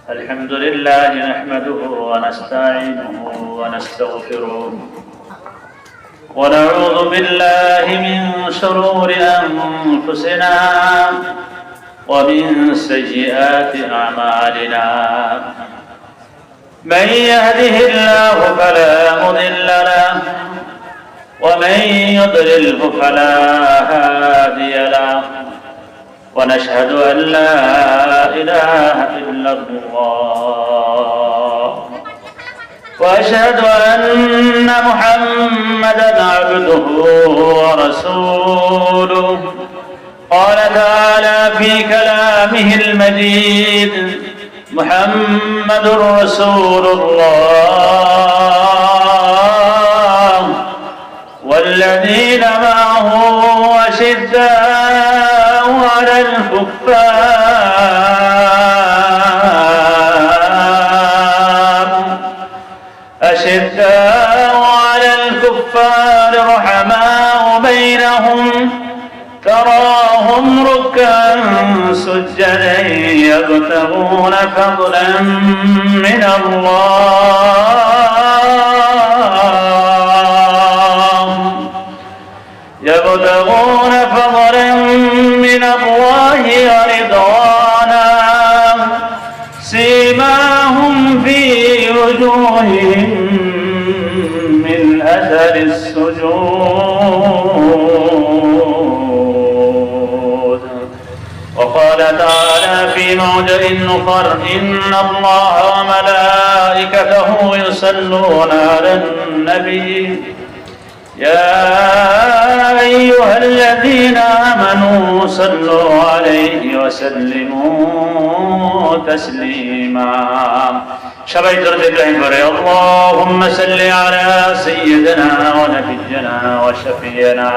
الحمد لله نحمده ونستعينه ونستغفره ونعوذ بالله من شرور أنفسنا ومن سيئات أعمالنا من يهده الله فلا مضل له ومن يضلله فلا هادي له ونشهد أن لا إله إلا الله وأشهد أن محمدًا عبده ورسوله قال تعالى في كلامه المجيد محمد رسول الله والذين معه أشداء على الكفار رحماء بينهم تراهم ركعا سجدا يبتغون فضلا من الله ورضوانا سيماهم في وجوههم من أثر السجود وقال تعالى في موضع أخر إن الله وملائكته يصلون على النبي يا أيها الذين آمنوا صلوا عليه وسلموا تسليما সবাই দরুদ ইব্রাহিম পড়ে اللهم صل على سيدنا ونبينا وشفيعنا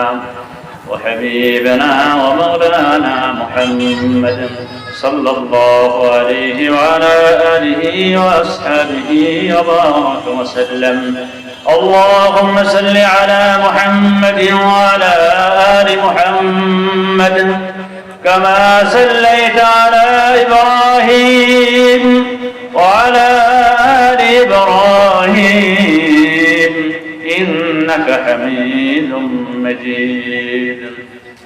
وحبيبنا ومولانا محمد صلى الله عليه وعلى آله وأصحابه وبارك وسلم اللهم صل على محمد وعلى آل محمد كما صليت على إبراهيم وعلى آل إبراهيم إنك حميد مجيد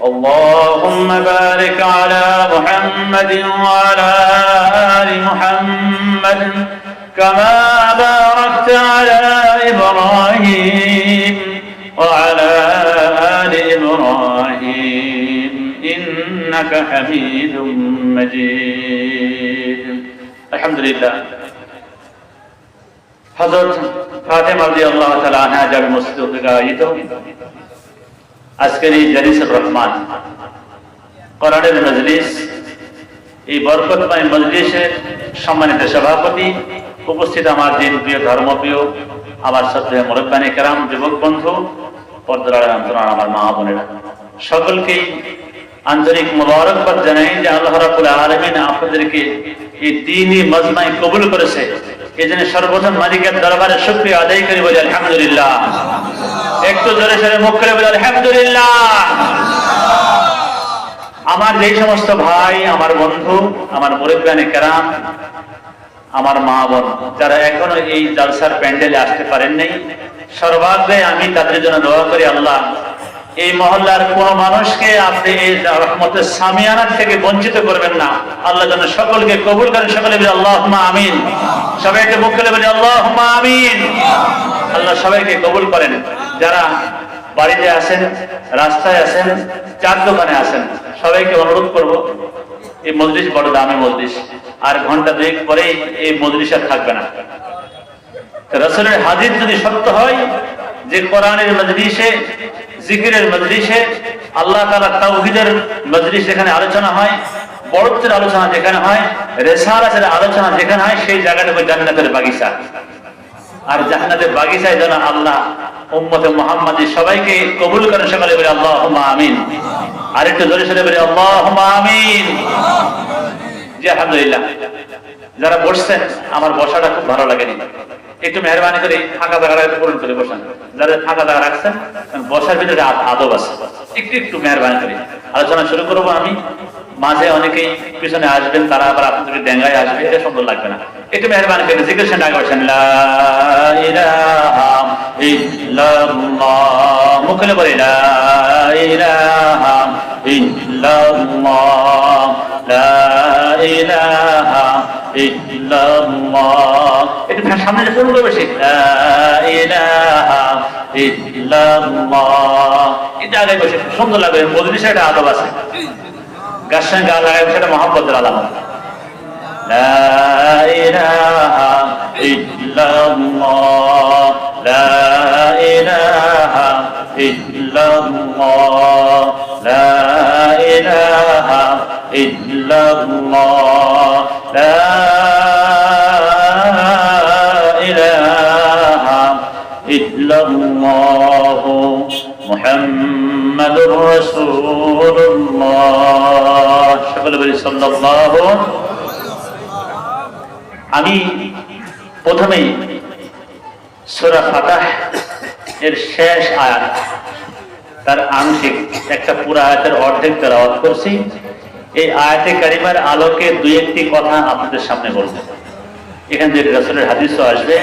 اللهم بارك على محمد وعلى آل محمد كما باركت على إبراهيم وعلى آل إبراهيم إنك حميد مجيد الحمد لله হযরত ফাতেমা রাদিয়াল্লাহু তাআলা আনহা জামে মসজিদে থেকে আয়োজিত আজকের এই জালিসুর রহমান কোরআনের মজলিস এই বরকতময় মজলিসের সম্মানিত সভাপতি উপস্থিত আমার দিন প্রিয় ধর্মপ্রিয় আমার শ্রদ্ধেয় মুরব্বানি কেরাম যুবক বন্ধু পর্দার আড়ালে আমার মা বোনেরা সকলকেই আন্তরিক মোবারকবাদ জানাই যে আল্লাহ রাব্বুল আলামিন আপনাদেরকে এই দ্বীনি মজমায় কবুল করেছে এজন্য সর্বপ্রথম মালিকের দরবারে শুকরিয়া আদায় করি বলি আলহামদুলিল্লাহ একটু জোরে জোরে মুখ করে বলি আলহামদুলিল্লাহ আমার যেই সমস্ত ভাই আমার বন্ধু আমার মুরব্বানি কেরাম আমার মা বোন যারা এখনো এই জালসার প্যান্ডেলে আসতে পারেন নাই সর্বাগ্রে আমি তাদের জন্য দোয়া করি আল্লাহ এই মহল্লার কোন মানুষকে আপনি এই রহমতের সামিয়ানা থেকে বঞ্চিত করবেন না আল্লাহ যেন সকলকে কবুল করেন সকলে বলি আল্লাহুম্মা আমিন সবাইকে মুখ খুলে বলি আল্লাহুম্মা আমিন আল্লাহ সবাইকে কবুল করেন যারা বাড়িতে আছেন রাস্তায় আছেন চার দোকানে আছেন সবাইকে অনুরোধ করব এই মজলিস বড় দামি মজলিস আর ঘন্টা দুয়েক পরেই এই মজলিস আর থাকবে না রাসূলের হাদিস যদি সত্য হয় যে কোরআনের মজলিসে জিকিরের মজলিসে আল্লাহ তাআলা তাওহীদের মজলিস যেখানে আলোচনা হয় বড়ত্বের আলোচনা যেখানে হয় রিসালাতের আলোচনা যেখানে হয় সেই জায়গাটা জান্নাতের বাগিচা আর জান্নাতের বাগিচায় যেন আল্লাহ উম্মতে মুহাম্মাদি সবাইকে কবুল করেন সকলে বলি আল্লাহুম্মা আমিন আর একটু জোরে জোরে বলি আল্লাহুম্মা আমিন জি আলহামদুলিল্লাহ যারা বসছেন আমার বসাটা খুব ভালো লাগেনি একটু মেহরবানি করে ফাঁকা জায়গাটা পূরণ করে বসান যারা ফাঁকা জায়গা রাখছেন বসার ভিতরে আদব আছে একটু মেহরবানি করে আলোচনা শুরু করবো আমি মাঝে অনেকেই পিছনে আসবেন, তারা আবার আপনাদেরকে ডেঙ্গায় আসবে, এটা সুন্দর লাগবে না। একটু মেহরবানি করে জিকির শুনে আগে বসেন, লা ইলাহা ইল্লাল্লাহ, মুখে বলে লা ইলাহা ইল্লাল্লাহ, লা ইলাহা ইল্লাল্লাহ। একটু সামনে যে ফুলগুলো বেশি, লা ইলাহা ইল্লাল্লাহ, এটা আগে বসে সুন্দর লাগবে। মজলিসে একটা আদব আছে, গাছ সঙ্গে গা লাগাই সেটা মহব্বতের আলামত। লা ইলাহা ইল্লাল্লাহ, লা ইলাহা ইল্লাল্লাহ, লা ইলাহা ইল্লাল্লাহ, লা ইলাহা ইল্লাল্লাহ, মুহাম্মাদুর রাসূলুল্লাহ। সকলে বলি সাল্লাল্লাহু। আমি প্রথমেই সূরা ফাতিহা এর শেষ আয়াত, তার আংশিক একটা পুরো আয়াতের অর্ধেক তেলাওয়াত করছি। এই আয়াতে কারিমার আলোকে দুই একটি কথা আপনাদের সামনে বলবো। এখান থেকে রাসূলের হাদিসও আসবে।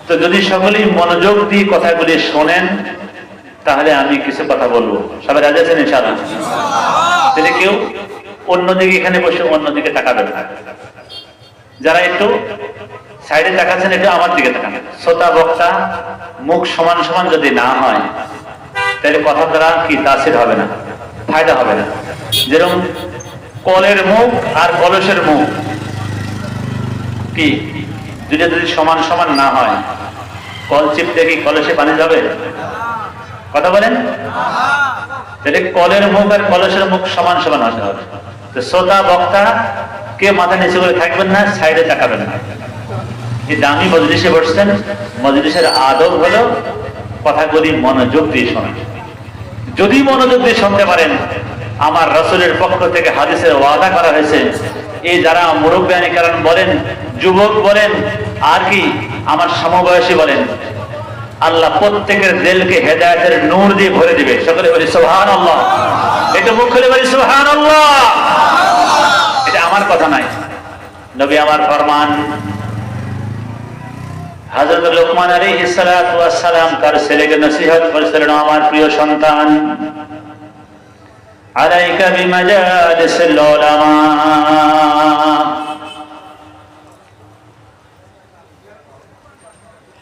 তো যদি সকলেই মনোযোগ দিয়ে কথাগুলি শোনেন তাহলে আমি কিছু কথা বলবো। সবাই রাজি আছেন ইনশাআল্লাহ? যদি কেউ অন্যদিকে এখানে বসে অন্যদিকে তাকাবেন না, যারা একটু সাইডে তাকাচ্ছেন একটু আমার দিকে তাকান। শ্রোতা বক্তা মুখ সমান সমান যদি না হয় তাহলে কথা দ্বারা কি তাসির হবে না, ফায়দা হবে না। যেরকম কলের মুখ আর কলসের মুখ কি দুটো যদি সমান সমান না হয়, কল চিপতে কি কলসে পানি যাবে? কথা বলেন। তাহলে কলের মুখ আর কলসের মুখ সমান সমান হতে হবে। তো শ্রোতা বক্তা কে মাথা নিচে করে থাকবেন না, সাইডে তাকাবেন না। এই দামি মজলিসে বসছেন, মজলিসের আদব হলো কথাগুলি মনোযোগ দিয়ে শোনেন। যদি মনোযোগ দিয়ে শুনতে পারেন, আমার রাসূলের পক্ষ থেকে হাদিসের ওয়াদা করা হয়েছে, এই যারা মুরব্বিয়ানে কেরাম বলেন, যুবক বলেন, আর কি আমার সমবয়সী বলেন, আল্লাহ প্রত্যেকের দিলকে হেদায়েতের নূর দিয়ে ভরে দিবে। সকলে বলি সুবহানাল্লাহ। এটা মুখ খুলে বলি সুবহানাল্লাহ। এটা আমার কথা নাই, নবী আমার ফরমান। হযরত লোকমান আলাইহিস সালাতু ওয়াস সালাম তার ছেলেকে নসিহত করেছিলেন, আমার প্রিয় সন্তান, আলাইকা বিমাজালিসিল উলামা,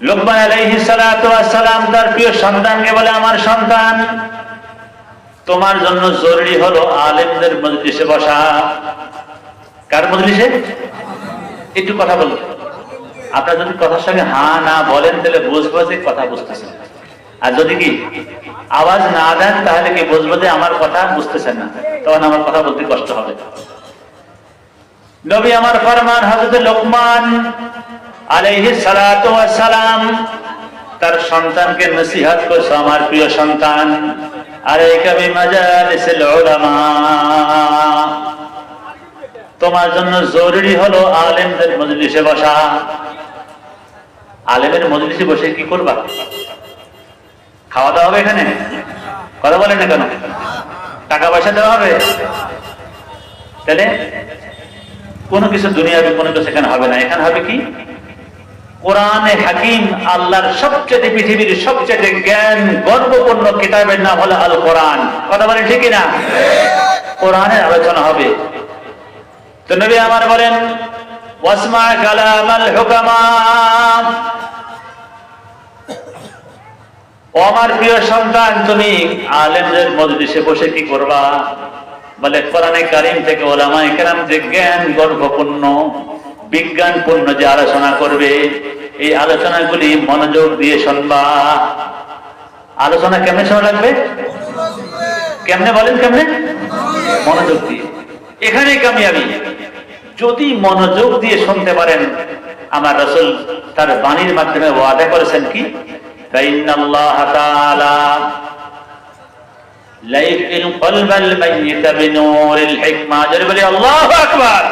লোকমান আলাইহিস সালাতু ওয়াস সালাম তার প্রিয় সন্তানকে বলে, আমার সন্তান, তোমার জন্য জরুরি হলো আলেমদের মজলিসে বসা। কার মজলিসে? একটু কথা বলুন। আপনারা যদি কথার সঙ্গে হ্যাঁ না বলেন তাহলে বুঝবো যে কথা বুঝতেছেন, আর যদি কি আওয়াজ না দেন তাহলে কি বুঝবো যে আমার কথা বুঝতেছেন না, তখন আমার কথা বলতে কষ্ট হবে। নবী আমার ফরমান, হযরত লোকমান আলাইহিস সালাতু ওয়াস সালাম তার সন্তানকে নসিহত করছে, আমার প্রিয় সন্তান, আলাইকা বিমাজালিসিল উলামা, তোমার জন্য জরুরি হলো আলেমদের মজলিসে বসা। আলেমের মজলিসে বসে কি করবা? খাওয়া দাওয়া হবে এখানে? কথা বলেন না কেন? টাকা পয়সা দেওয়া হবে? তাহলে কোনো কিছু দুনিয়াবি কোনো কিছু এখানে হবে না। এখানে হবে কি? কোরআনে হাকিম, আল্লাহর সবচেয়ে পৃথিবীর সবচেয়ে জ্ঞান গর্বপূর্ণ কিতাবের নাম হলো আল কোরআন। কথা বলেন ঠিক না? কোরআনের আলোচনা হবে। তো নবী আমার বলেন, ওয়াসমা কালামাল হুকামা, ও আমার প্রিয় সন্তান, তুমি আলেমদের মজলিসে বসে কি করবা? বলে কোরআনে কারীম থেকে উলামায়ে কেরাম যে জ্ঞান গর্ভপূর্ণ বিজ্ঞানপূর্ণ যে আলোচনা করবে, এই আলোচনাগুলি মনোযোগ দিয়ে শুনবা। আলোচনা কেমনে শোনা লাগবে? কেমনে বলেন? কেমনে? মনোযোগ দিয়ে। এখানেই কামিয়াবি। যদি মনোযোগ দিয়ে শুনতে পারেন, আমার রাসূল তার বাণীর মাধ্যমে ওয়াদা করেছেন কি, ফাইন্নাল্লাহা তাআলা লাইফিল কলবাল মাইয়িতা বিনূরিল হিকমা। জোরে বলি আল্লাহু আকবার।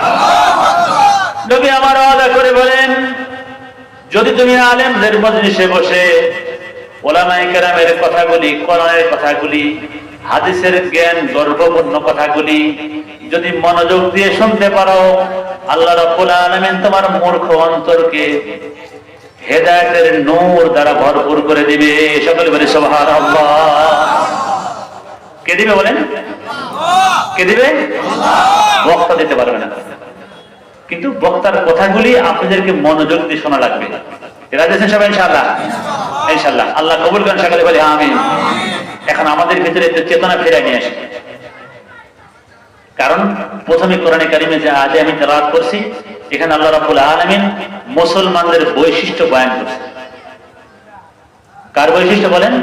নবী আমার ওয়াদা করে বলেন, যদি তুমি আলেমদের মজলিসে বসে ওলামায়ে কেরামের কথাগুলি, কোরআনের কথাগুলি, হাদিসের জ্ঞান গর্বপূর্ণ কথাগুলি যদি মনোযোগ দিয়ে শুনতে পারো, আল্লাহ রাব্বুল আলামিন তোমার মূর্খ অন্তরকে হেদায়েতের নূর দ্বারা ভরপুর করে দিবে। সকলে বলে সুবহানাল্লাহ। কে দিবে বলেন? কে দিবে? বক্তা দিতে পারবে না, কিন্তু বক্তার কথাগুলি আপনাদেরকে মনোযোগ দিয়ে শোনা লাগবে। রাজি আছেন সবাই? ইনশাআল্লাহ, ইনশাআল্লাহ। আল্লাহ কবুল করেন, সকলে বলে আমিন। এখন আমাদের ভিতরে একটু চেতনা ফিরিয়ে নিয়ে আসে, কারণ প্রথমে কোরআনে কারিমে যে আজ আমি তেলাওয়াত করছি, এখানে আল্লাহ রাব্বুল আলামিন মুসলমানদের বৈশিষ্ট্য বয়ান করছে। কার বৈশিষ্ট্য বলেন?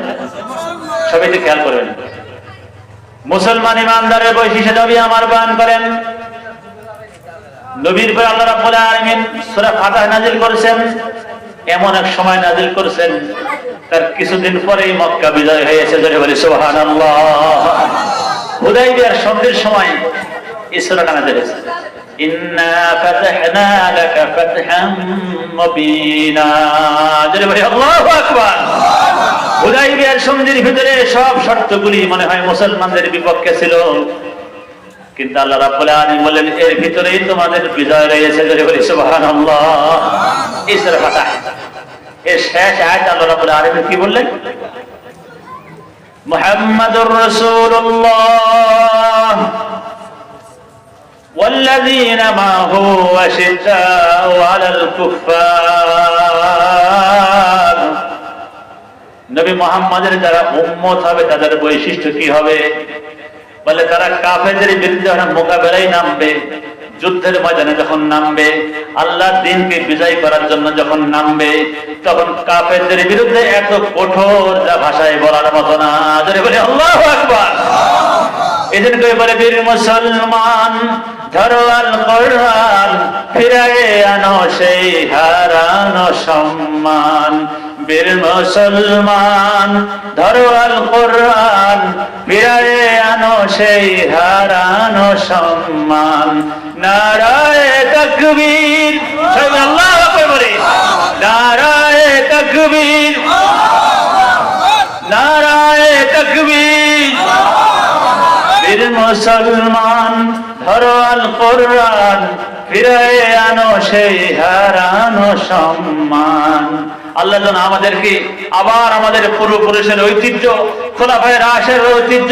সবাই একটু খেয়াল করবেন। মুসলমান ইমানদারের বৈশিষ্ট্য নবী আমার বয়ান করেন। নবীর পর আল্লাহ রাব্বুল আলামিন সূরা ফাতিহা নাযিল করেছেন। এমন এক সময় নাযিল করেছেন, তার কিছুদিন পরেই মক্কা বিজয় হয়েছে। জোরে বলি সুবহানাল্লাহ। হুদাইবিয়ার সন্ধির সময় এই সূরাটা নাযিল হয়েছে, ইন্না ফাতাহনা লাকা ফাতহাম মুবিনা। জোরে বলি আল্লাহু আকবার। হুদাইবিয়ার সন্ধির ভিতরে সব শর্তগুলি মনে হয় মুসলমানদের বিপক্ষে ছিল, কিন্তু আল্লাহ রাব্বুল আলামিন বলেন এর ভিতরেই তোমাদের বিজয় রয়েছে। জোরে বলি সুবহানাল্লাহ। এই সূরা ফাতিহা এর শেষ আয়াত আল্লাহ রাব্বুল আলামিন কি বললেন? মুহাম্মাদুর রাসূলুল্লাহ والذين معه أشداء على الكفار। নবী মুহাম্মাদের যারা উম্মত হবে তাদের বৈশিষ্ট্য কি হবে? বলে তারা কাফেরদের বিরুদ্ধে মোকাবেলায় নামবে, যুদ্ধের ময়দানে যখন নামবে, আল্লাহর দ্বীনকে বিজয় করার জন্য যখন নামবে, তখন কাফেরদের বিরুদ্ধে এত কঠোর যা ভাষায় বলার মতো না। যদি বলে আল্লাহু আকবার। এজন্য বলে বীর মুসলমান ধরো আল কোরআন, ফিরায়ে আনো সেই হারানো সম্মান। বীর মুসলমান ধরো আল কোরআন, ফিরায়ে আনো সেই হারানো সম্মান। নারায়ে তাকবীর, সবাই আল্লাহু আকবার বলে। নারায়ে তাকবীর, নারায়ে তাকবীর। বীর মুসলমান ধরো আল কোরআন, ফিরায়ে আনো সেই হারানো সম্মান। আল্লাহ যেন আমাদেরকে আবার আমাদের পূর্বপুরুষের ঐতিহ্য, খোলাফায়ে রাশিদের ঐতিহ্য,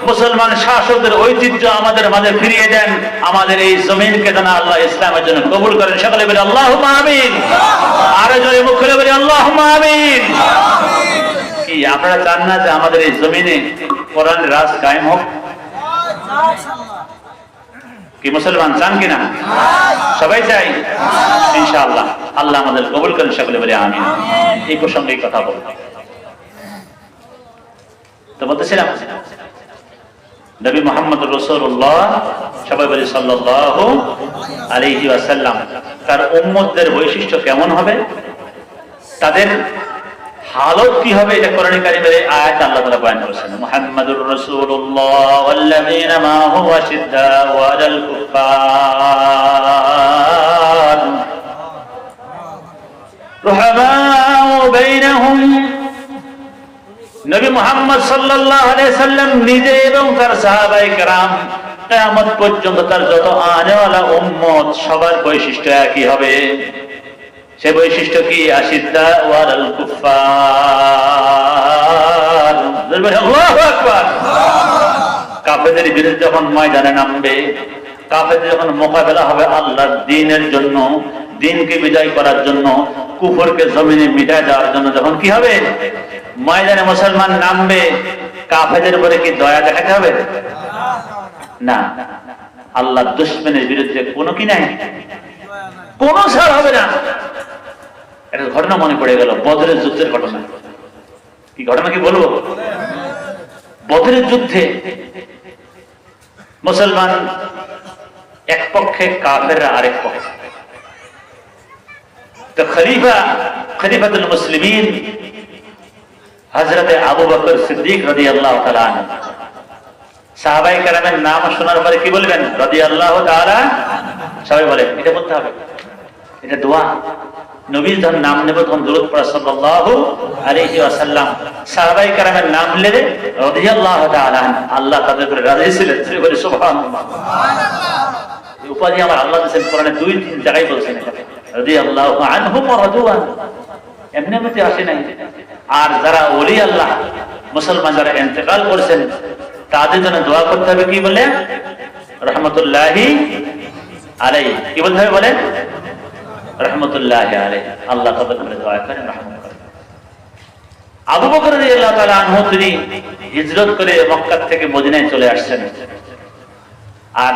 মুসলমান শাসকদের ঐতিহ্য আমাদের মাঝে ফিরিয়ে দেন। আমাদের এই জমিনকে যেন আল্লাহ ইসলামের জন্য কবুল করেন। সকলে বলি আল্লাহুম্মা আমিন। আরো জোরে মুখ খুলে বলি আল্লাহুম্মা আমিন। কি আপনারা চান না যে আমাদের এই জমিনে কোরআনের রাজ কায়েম হোক? কি মুসলমান চান কিনা? সবাই চাই ইনশাআল্লাহ। আল্লাহ আমাদের কবুল করেন। সকলে বলি আমিন। এই প্রসঙ্গে কথা বলবো তো বলতেছিলাম নবী মুহাম্মদুর রাসূলুল্লাহ, সবাই বলি সাল্লাল্লাহু আলাইহি ওয়াসাল্লাম, তার উম্মতদের বৈশিষ্ট্য কেমন হবে, তাদের হালত কি হবে, এটা কোরআন কারীমের আয়াত আল্লাহ তাআলা বয়ান করেছেন। মুহাম্মাদুর রাসূলুল্লাহ ওয়াল্লাযীনা মা'হু আশিদ্দাউ আলাল কুফফার রুহামাউ বাইনাহুম। নবী মুহাম্মদ সাল্লাল্লাহু আলাইহি সাল্লাম নিজে এবং তার সাহাবায়ে কেরাম কিয়ামত পর্যন্ত তার যত আনেওয়ালা উম্মত সবার বৈশিষ্ট্য একই হবে। সে বৈশিষ্ট্য কি? আশিদ্দাউ আলাল কুফফার। আল্লাহু আকবার। কাফেরদের বিরুদ্ধে যখন ময়দানে নামবে, কাফেরদের যখন মোকাবেলা হবে আল্লাহর দ্বীনের জন্য, দ্বীনকে বিজয় করার জন্য, কুফরকে জমিনে মিটায় দেওয়ার জন্য যখন কি হবে ময়দানে মুসলমান নামবে, কাফেরদের উপরে কি দয়া দেখাতে হবে? না। আল্লাহর দুশমনের বিরুদ্ধে কোনো কি নাই, কোনো ছাড় হবে না। একটা ঘটনা মনে পড়ে গেল, বদরের যুদ্ধের ঘটনা। কি ঘটনা কি বলবো? বদরের যুদ্ধে মুসলমান এক পক্ষে, কাফেররা আরেক পক্ষে। তো খলিফাতুল মুসলিমিন হযরতে আবু বকর সিদ্দিক রাদিয়াল্লাহু তাআলা আনহু। সাহাবায়ে কেরামের নাম শোনার পরে কি বলবেন? রাদিয়াল্লাহু তাআলা। সবাই বলে এটা বলতে হবে, এটা দোয়া। নবীর যখন নাম নেব তখন দুরূদ পড়া সাল্লাল্লাহু আলাইহি ওয়াসাল্লাম। সাহাবায়ে কেরামের নাম নিলে রাদিয়াল্লাহু তাআলা আল্লাহ তাদের উপরে রাজি ছিলেন। বলি সুবহানাল্লাহ। এই উপাধি আমার আল্লাহ দিয়েছেন কোরআনে 2-3 জায়গায় বলছেন রাদিয়াল্লাহু আনহুম ওয়া রাদু আন। এমনি এমনি আসে নাই। আর যারা ওলি আল্লাহ মুসলমান যারা ইন্তেকাল করেছেন তাদের জন্য দোয়া করতে হবে, কি বলে? রহমতুল্লাহি আলাইহি। কি বলতে হবে বলেন? রহমতুল্লাহি আলাইহি। আল্লাহ তাদের উপরে দোয়া করেন, রহমত করেন। আবু বকর রাদিয়াল্লাহু তাআলা আনহু তিনি হিজরত করে মক্কা থেকে মদিনায় চলে আসছেন। আর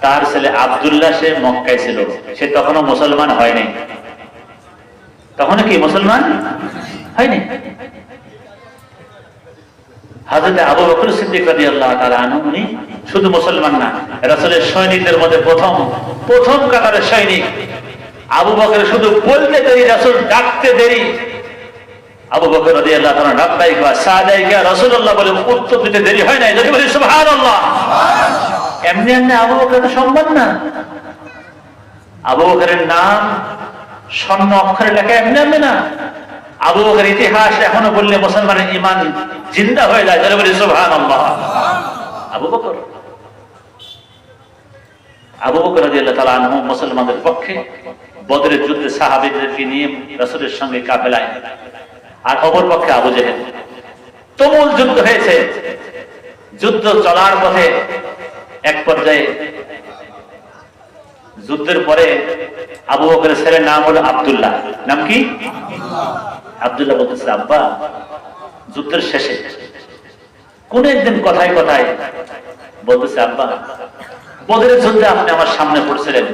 তার ছেলে আব্দুল্লাহ সে মক্কায় ছিল, সে তখনও মুসলমান হয়নি। তখন কি মুসলমান হয়নি। হযরত আবু বকর সিদ্দিক রাদিয়াল্লাহু তাআলা আনহু উনি শুধু মুসলমান না, রাসূলের সৈনিকদের মধ্যে প্রথম কাতারের সৈনিক। আবু বকর শুধু বলতে দেরি, রাসূল ডাকতে দেরি। আবু বকর রাদিয়াল্লাহু তাআলা লাব্বাইক ওয়া সাদাইক ইয়া রাসূলুল্লাহ বলে উত্তর দিতে দেরি হয় নাই। যদি বলি সুবহানাল্লাহ। এমনি এমনি আবু বকর সম্মান না। আবু বকরের নাম স্বর্ণ অক্ষরে লেখা এমনি এমনি না। আবু বকর ইতিহাস এখনো বললে মুসলমানের ঈমান জিন্দা হয়ে যায়। যদি বলি সুবহানাল্লাহ। আবু বকর রাদিয়াল্লাহু তাআলা আনহু মুসলমানদের পক্ষে বদরের যুদ্ধে সাহাবীদেরকে নিয়ে রাসূলের সঙ্গে কাফেলায়, আর অপর পক্ষে আবু জেহেল। তুমুল যুদ্ধ হয়েছে। যুদ্ধ চলার পথে এক পর্যায়ে যুদ্ধের পরে আবু বকরের ছেলের নাম হলো আব্দুল্লাহ। নাম কি? আব্দুল্লাহ বলতেছে, আব্বা যুদ্ধের শেষে কোন একদিন কথায় কথায় বলতেছে, আব্বা বদরের যুদ্ধে আপনি আমার সামনে পড়ছিলেন,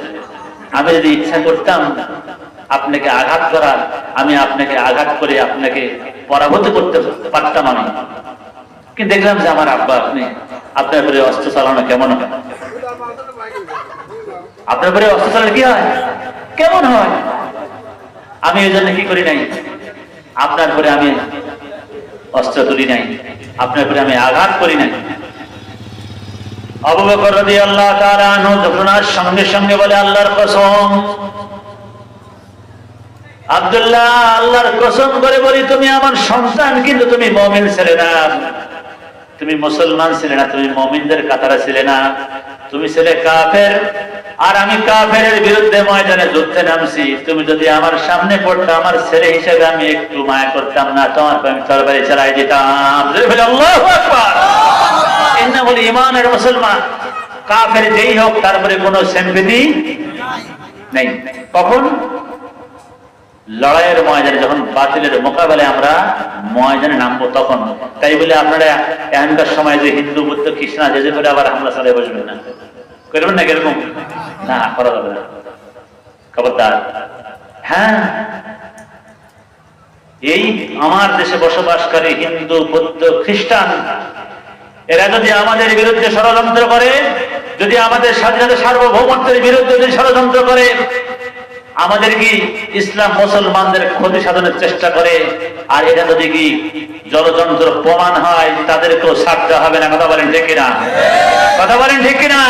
আমি যদি ইচ্ছা করতাম আপনাকে আঘাত করার, আমি আপনাকে আঘাত করে আপনাকে পরাভূত করতে পারতাম আমি, কিন্তু দেখলাম যে আমার আব্বা আপনার উপরে অস্ত্র চালানো কেমন হয়, আপনার উপরে অস্ত্র চালানো কি হয়, কেমন হয়। আমি এই জন্য কি করি নাই, আপনার উপরে আমি অস্ত্র তুলি নাই, আপনার উপরে আমি আঘাত করি নাই। আবু বকর রাদিয়াল্লাহু তাআলা আনহু ঘটনার সঙ্গে সঙ্গে বলে, আল্লাহর কসম আব্দুল্লাহ, আল্লাহর কসম করে বলি তুমি আমার সন্তান, কিন্তু তুমি মুমিন ছিলে না, তুমি মুসলমান ছিলে না, তুমি মুমিনদের কাতারে ছিলে না, তুমি ছিলে কাফের। আর আমি কাফেরের বিরুদ্ধে ময়দানে যুদ্ধে নামছি, তুমি যদি আমার সামনে পড়তো আমার ছেলে হিসেবে আমি একটু মায়া করতাম না, তোমার আমি তরবারি চালাই দিতাম। আল্লাহু আকবার। এনা বলি ঈমানের মুসলমান কাফের যেই হোক তারপরে কোনো সিম্পথি নেই। কখন? লড়াইয়ের ময়দানে, যখন বাতিলের মোকাবেলায় আমরা ময়দানে নামবো তখন। তাই বলে আপনারা এখনকার সময় যে হিন্দু বুদ্ধ খ্রিস্টান যে করে আবার হামলা চালিয়ে বসবেন না, করবেন না, কিরকম না করা যাবে না, খবরদার। হ্যাঁ, এই আমার দেশে বসবাসকারী হিন্দু বৌদ্ধ খ্রিস্টান এরা যদি আমাদের বিরুদ্ধে ষড়যন্ত্র করে, যদি আমাদের স্বাধীনতা সার্বভৌমত্বের বিরুদ্ধে যদি ষড়যন্ত্র করে, আমাদের কি ইসলাম মুসলমানদের ক্ষতি সাধনের চেষ্টা করে, আর এটা যদি কি ষড়যন্ত্র প্রমাণ হয়, তাদেরকেও ছাড়তে হবে না। কথা বলেন ঠিক কিনা? কথা বলেন ঠিক কিনা?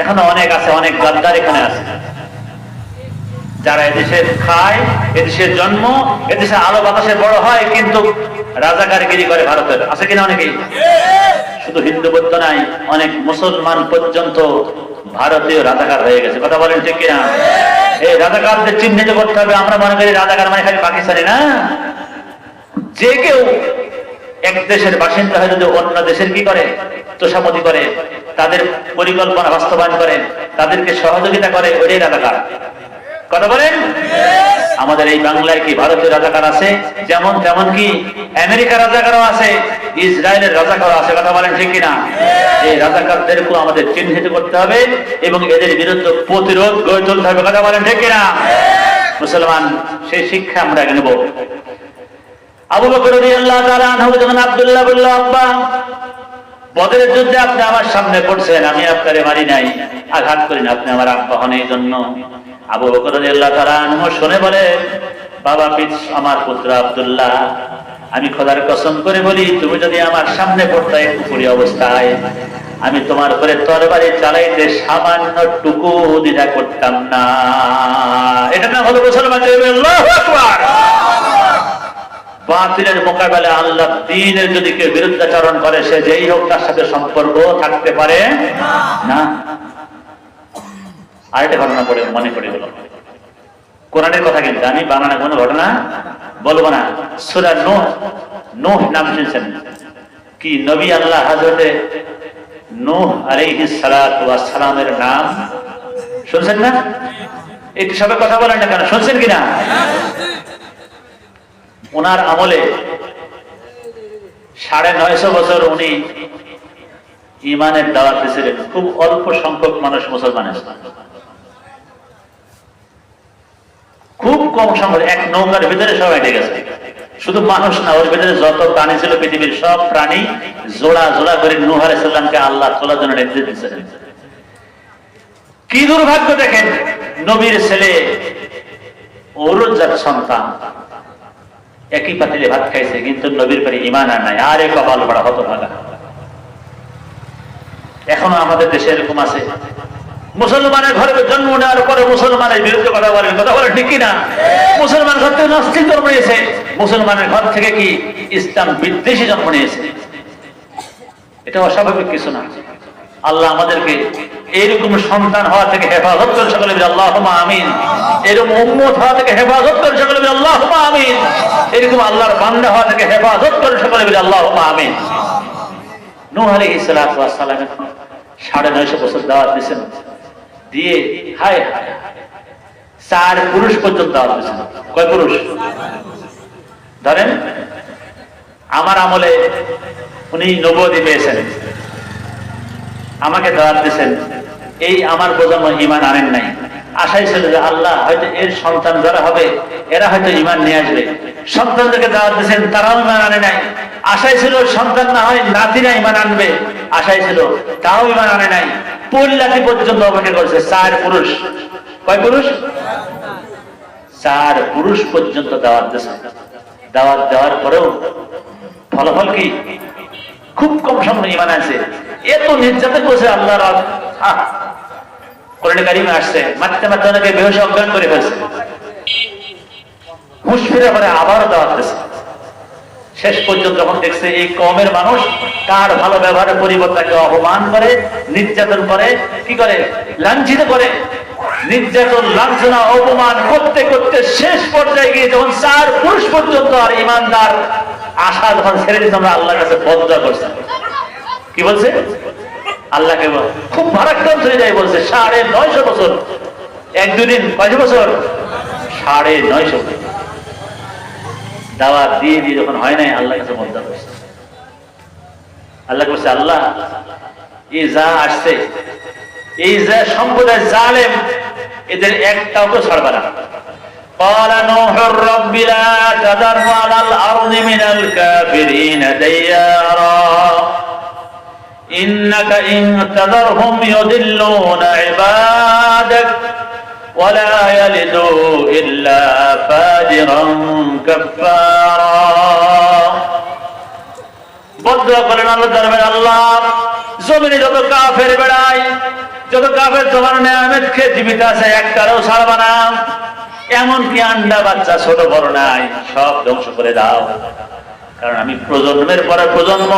এখনো অনেক আছে, অনেক গাদ্দার এখানে আছে, যারা এদেশের খায়, এদেশের জন্ম, এদেশে আলো বাতাসে বড় হয়, কিন্তু রাজাকারগিরি করে ভারতের। আছে কিনা অনেকেই? শুধু হিন্দু বৌদ্ধ নাই, অনেক মুসলমান পর্যন্ত ভারতীয় রাজাকার হয়ে গেছে। কথা বলেন ঠিক কিনা? এই রাজাকারদের চিহ্নিত করতে হবে। আমরা মনে করি রাজাকার মানে খালি পাকিস্তানি না, যে কেউ এক দেশের বাসিন্দা হয়ে যদি অন্য দেশের কি করে, তোষামতি করে, তাদের পরিকল্পনা বাস্তবায়ন করে, তাদেরকে সহযোগিতা করে, ওইটাই রাজাকার। কথা বলেন? আমাদের এই বাংলায় কি ভারতের রাজাকার আছে? যেমন তেমন কি আমেরিকার রাজাকারও আছে, ইসরায়েলের রাজাকারও আছে। কথা বলেন ঠিক কিনা? এই রাজাকারদেরকেও আমাদের চিহ্নিত করতে হবে এবং এদের বিরুদ্ধে প্রতিরোধ গড়ে তুলতে হবে। কথা বলেন ঠিক কিনা? মুসলমান সেই শিক্ষা আমরা নেব। আবু বকর রাদিয়াল্লাহু তাআলা আনহু যখন আব্দুল্লাহ বলল, আব্বা বদরের যুদ্ধে আপনি আমার সামনে পড়ছেন, আমি আপনারে মারি নাই, আঘাত করি না, আপনি আমার আব্বা হন, এই জন্য। আবু বকর রাদিয়াল্লাহু তাআলা আনহু শুনে বলে, বাবা আমার পুত্র আব্দুল্লাহ, আমি খোদার কসম করে বলি, তুমি যদি আমার সামনে পড়তে পুকুরি অবস্থায়, আমি তোমার উপরে তরবারি চালাইতে সামান্য টুকু দ্বিধা করতাম না। এটা না হলো মুসলমান। আল্লাহু আকবার। বাতিলের মোকাবেলায় আল্লাহ দ্বীনের যদি কেউ বিরুদ্ধাচরণ করে, সে যেই হোক তার সাথে সম্পর্ক থাকতে পারে না। আরেকটা ঘটনা পড়ে মনে পড়ে গেল, কোরআনের কথা, কিন্তু আমি বানানো কোনো ঘটনা বলবো না। সূরা নূহ, নূহ নাম শুনছেন কি? নবী আল্লাহ হযরতে নূহ আলাইহিস সালাতু ওয়াস সালামের নাম শুনছেন না? একটু সবাই কথা বলেন না কেন, শুনছেন কিনা? ওনার আমলে 950 বছর উনি ঈমানের দাওয়াত দিয়েছিলেন। খুব অল্প সংখ্যক মানুষ মুসলমান হয়েছে, খুব কম সংখ্যক। এক নৌকার ভিতরে সবাই হেঁটে গেছে, শুধু মানুষ না, ওর ভিতরে যত প্রাণী ছিল পৃথিবীর সব প্রাণী জোড়া জোড়া করে নূহ আলাইহিস সালামকে আল্লাহ তোলার জন্য নির্দেশ দিয়েছিলেন। কি দুর্ভাগ্য দেখেন, নবীর ছেলে ওরজার সন্তান একই পাতিলে ভাত খাইছে, কিন্তু নবীর পরে ঈমান আর নাই। আরে কপাল পড়া হতভাগা। এখনো আমাদের দেশে এরকম আছে, মুসলমানের ঘরে জন্ম নেওয়ার পরে মুসলমানের বিরুদ্ধে কথা বলেন। কথা বলেন ঠিক কিনা? মুসলমান ঘর থেকে নাস্তিক জন্ম নিয়েছে, মুসলমানের ঘর থেকে কি ইসলাম বিদ্বেষী জন্ম নিয়েছে। এটা অস্বাভাবিক কিছু না। আল্লাহ আমাদেরকে এইরকম সন্তান হওয়া থেকে হেফাজত করে, সকলে বলি আল্লাহুম্মা আমিন। এরকম উম্মত হওয়া থেকে হেফাজত করে, সকলে বলি আল্লাহুম্মা আমিন। এরকম আল্লাহর বান্দা হওয়া থেকে হেফাজত করে, সকলে বলি আল্লাহুম্মা আমিন। নূহ আলাইহিস সালাতু ওয়াস সালাম 950 বছর দাওয়াত দিয়েছেন, দিয়ে হায় হায় 4 পুরুষ পর্যন্ত দাওয়াত দিয়েছেন। কয় পুরুষ? ধরেন আমার আমলে উনি নবুয়ত পেয়েছেন, আমাকে দাওয়াত দিয়েছেন, এই আমার প্রজন্ম ঈমান আনেন নাই। আশাই ছিল যে আল্লাহ হয়তো এর সন্তান যারা হবে এরা হয়তো ঈমান নিয়ে আসবে। সন্তানদেরকে দাওয়াত দিয়েছেন, তারাও ঈমান আনে নাই। আশাই ছিল সন্তান না হয় নাতিরা ঈমান আনবে, আশাই ছিল, তাও ঈমান আনে নাই। পরিলাতি পর্যন্ত অপেক্ষা করেছে। 4 পুরুষ। কয় পুরুষ? 4 পুরুষ পর্যন্ত দাওয়াত দিয়েছে। দাওয়াত দেওয়ার পরেও ফলাফল কি? খুব কম সময় ঈমান আছে। এত নির্যাতন করছে আল্লাহর। কোরআনে কারিমে আসছে, মারতে মারতে অনেকে বেহুশ অজ্ঞান করে ফেলছে, হুঁশ ফিরে পরে আবারও দাওয়াত দিয়েছে। শেষ পর্যন্ত যখন দেখছে এই কওমের মানুষ তার ভালো ব্যবহারের পরিবর্তে অপমান করে, নির্যাতন করে, কি করে? লাঞ্ছিত করে। নির্যাতন, লাঞ্ছনা, অপমান করতে করতে শেষ পর্যায়ে গিয়ে যখন 4 পুরুষ পর্যন্ত আর ঈমানদার আশা যখন ছেড়ে দিতে, আমরা আল্লাহর কাছে বদদোয়া করছি। কি বলছে? আল্লাহকে খুব ভারাক্রান্ত হয়ে যায়, বলছে 950 বছর। 1-2 দিন, কয় বছর? 950 দাওয়াত দিয়ে দিয়ে যখন হয় নাই, আল্লাহর কাছে বদদোয়া করছে। আল্লাহ বলছে, আল্লাহ এই যা আসছে, এই যে সম্প্রদায় জালেম, এদের একটাও তো ছাড়বে না। قال نوح رب لا تذر على الأرض من الكافرين ديارا إنك إن تذرهم يضلون عبادك ولا يلدوا إلا فاجرا كفارا। বদদোয়া করেন আল্লাহ দরবারে, আল্লাহ জমিনে যত কাফের বেড়ায়, যত কাফের তোমার নেয়ামত খেয়ে জীবিত আছে, একটারও ছাড়বা না। এমনকি আন্ডা বাচ্চা ছোট বড় নাই, সব ধ্বংস করে দাও। কারণ আমি প্রজন্মের পরে প্রজন্ম,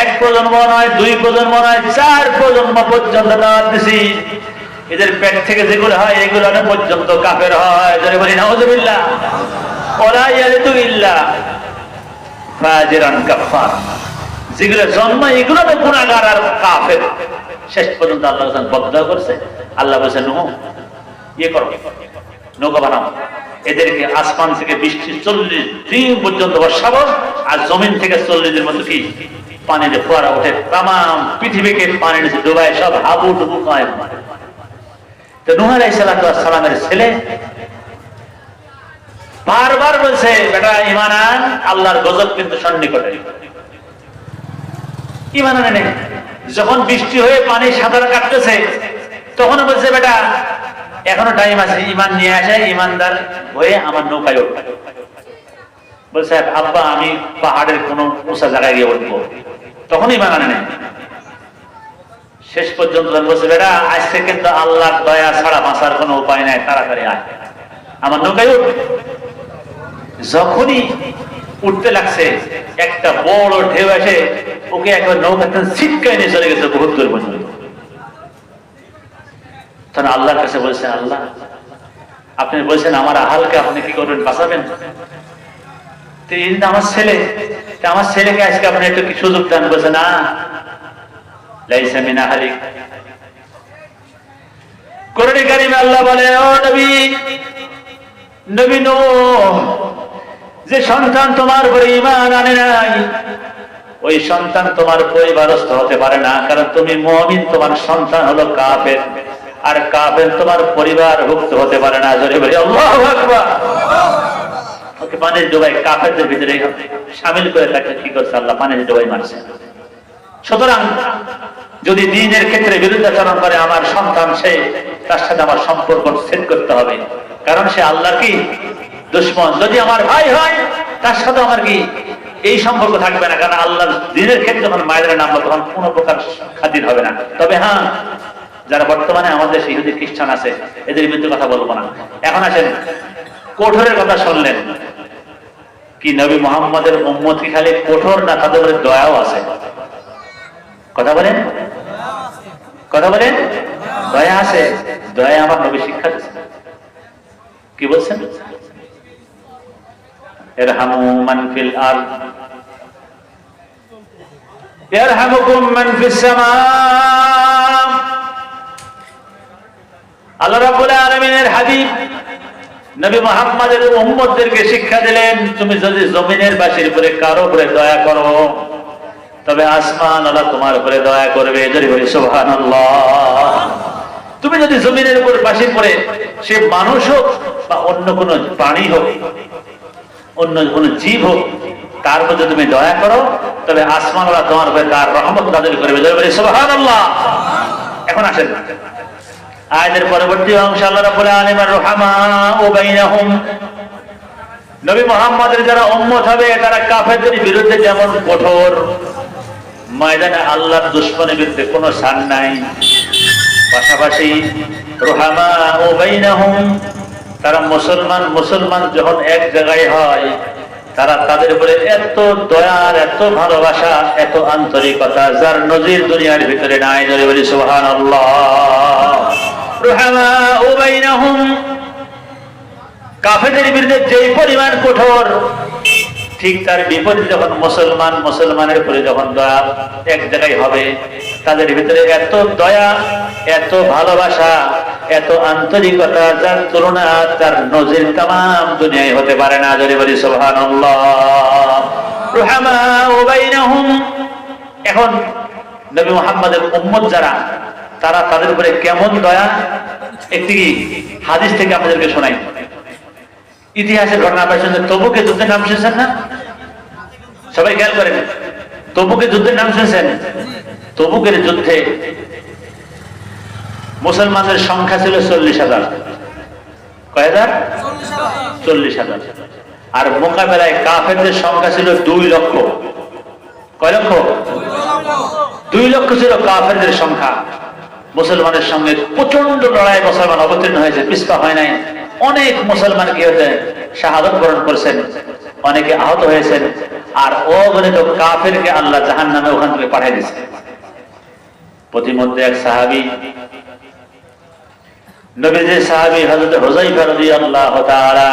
1 প্রজন্ম নয়, 2 প্রজন্ম নয়, 4 প্রজন্ম পর্যন্ত দাওয়াত দিছি। এদের পেট থেকে যেগুলো হয় এগুলো পর্যন্ত কাফের হয়। যদি বলি নাউযুবিল্লাহ, ওয়ালা ইয়ালিদু ইল্লা ফাজিরান কাফার। যেগুলো জন্ম এগুলো গুনাহগার আর কাফের। শেষ পর্যন্ত আল্লাহ বদদোয়া করছে। আল্লাহ বলেছেন, নূহ ইয়ে করো, নৌকা বানাও, এদেরকে আসমান থেকে বৃষ্টি 40 দিন পর্যন্ত বর্ষাবো, আর জমিন থেকে 40 দিনের মতো কি পানিতে ফোয়ারা ওঠে, তাম পৃথিবীকে পানি নিচে ডুবায়, সব হাবু ডুবু পায়। তো নূহ আলাইহিস সালামের ছেলে বারবার বলছে, বেটা ঈমান আন, আল্লাহর গজব কিন্তু সন্নিকটে। ঈমান আনে নাই। যখন বৃষ্টি হয়ে পানি সাঁতার কাটতেছে, তখন বলছে, বেটা এখনো টাইম আছে, ঈমান নিয়ে আসে, ঈমানদার হয়ে আমার নৌকায় উঠবে। বলছে, আব্বা আমি পাহাড়ের কোন উঁচা জায়গায় গিয়ে উঠবো। তখন ঈমান আনে নাই। শেষ পর্যন্ত বলছে, বেটা আজকে কিন্তু আল্লাহর দয়া ছাড়া বাঁচার কোনো উপায় নাই, তাড়াতাড়ি আয় আমার নৌকায় উঠ। যখনই উঠতে লাগছে একটা বড় ঢেউ এসে ওকে একবার নৌকাতে ছিটকায় নিয়ে চলে গেছে বহুত দূর পর্যন্ত। তখন আল্লাহর কাছে বলছেন, আল্লাহ আপনি বলছেন আমার আহালকে আপনি কি করবেন, বাঁচাবেন? আমার ছেলে, আমার ছেলেকে আজকে আপনি একটু কি সুযোগ দেন? বলছে না, লাইসা মিন আহলিক। কোরআনে কারিমে আল্লাহ বলে, ও নবী, নবী নূহ, যে সন্তান তোমার উপরে ঈমান আনে নাই ওই সন্তান তোমার পরিবারস্থ হতে পারে না, কারণ তুমি মুমিন, তোমার সন্তান হলো কাফের, আর কাফের তোমার পরিবারভুক্ত হতে পারে না। জোরে বলি আল্লাহু আকবার। ওকে পানির ডুবাই কাফেরদের ভিতরে শামিল করে তাকে কি করছে আল্লাহ, পানির ডুবাই মারছে। সুতরাং যদি দ্বীনের ক্ষেত্রে বিরুদ্ধাচরণ করে আমার সন্তান, সে তার সাথে আমার সম্পর্ক সেট করতে হবে, কারণ সে আল্লাহর কি দুশমন। যদি আমার ভাই হয় তার সাথে আমার কি এই সম্পর্ক থাকবে না, কারণ আল্লাহর দ্বীনের ক্ষেত্রে যখন মায়ের নামলো তখন কোনো প্রকার খাতির হবে না। তবে হ্যাঁ, যারা বর্তমানে আমাদের ইহুদি খ্রিস্টান আছে এদের বিরুদ্ধে কথা বলবো না। এখন আসেন, কঠোরের কথা শুনলেন, কি নবী মুহাম্মদের উম্মত কি খালি কঠোর না, তাদের উপরে দয়াও আছে? কথা বলেন, কথা বলেন, দয়া আছে। দয়া আমার নবী শিক্ষা দিচ্ছেন, কি বলছেন? ইরহামু মান ফিল আরদ ইয়ারহামুকুম মান ফিস সামা। আল্লাহ রাব্বুল আলামিনের হাবিব নবী মুহাম্মদের উম্মতদেরকে শিক্ষা দিলেন, তুমি যদি জমিনের বাসীর উপরে কারো উপরে দয়া করো তবে আসমান আল্লাহ তোমার উপরে দয়া করবে। যদি বলি সুবহানাল্লাহ। তুমি যদি জমিনের উপর বাসীর উপরে, সে মানুষ হোক বা অন্য কোন প্রাণী হোক, অন্য কোন জীব হোক, তার মধ্যে তুমি দয়া করো তবে আসমান আল্লাহ তোমার উপরে তার রহমত নাযিল করবে। যদি বলি সুবহানাল্লাহ। এখন আসেন আয়াতের পরবর্তী অংশ, আল্লাহ রাব্বুল আলামিন রহমাউ বাইনাহুম, নবী মুহাম্মদের যারা উম্মত হবে তারা কাফেরদের বিরুদ্ধে যেমন কঠোর, ময়দানে আল্লাহর দুশমনের বিরুদ্ধে কোনো ছাড় নাই, পাশাপাশি রহমাউ বাইনাহুম, তারা মুসলমান যখন এক জায়গায় হয় তারা তাদের উপরে এত দয়ার, এত ভালোবাসা, এত আন্তরিকতা যার নজির দুনিয়ার ভিতরে নাই। যদি বলি সুবহানাল্লাহ। রহমাউ বাইনাহুম, কাফেরদের বিরুদ্ধে যেই পরিমাণ কঠোর, ঠিক তার বিপরীতে যখন মুসলমানের উপরে যখন দয়া এক জায়গায় হবে, তাদের ভিতরে এত দয়া, এত ভালোবাসা, এত আন্তরিকতা যার তুলনা, তার নজির তামাম দুনিয়ায় হতে পারে না। যদি বলি সুবহানাল্লাহ। রহমাউ বাইনাহুম। এখন নবী মুহাম্মদের উম্মত যারা, তারা তাদের উপরে কেমন দয়া, একটি হাদিস থেকে আপনাদেরকে শোনাই। ইতিহাসের ঘটনা পাচ্ছেন, তবুকে যুদ্ধের নাম শুনেছেন না? সবাই খেয়াল করেন, তবুকে যুদ্ধের নাম শুনেছেন? তবুকের যুদ্ধে মুসলমানদের সংখ্যা ছিল 40,000। কয় হাজার? 40,000। আর মোকাবেলায় কাফেরদের সংখ্যা ছিল 2 লক্ষ। কয় লক্ষ? 2 লক্ষ ছিল কাফেরদের সংখ্যা। মুসলমানের সঙ্গে প্রচন্ড লড়াই মুসলমান অবতীর্ণ হয়েছে, পিছপা হয় নাই। অনেক মুসলমান কি হয়েছে, শাহাদত বরণ করেছেন, অনেকে আহত হয়েছেন, আর অগণিত কাফেরকে আল্লাহ জাহান্নামে ওখান থেকে পাঠিয়ে দিয়েছে। প্রতিমধ্যে এক সাহাবী, নবীজির সাহাবী হযরত হুযায়ফা রাদিয়াল্লাহু তাআলা,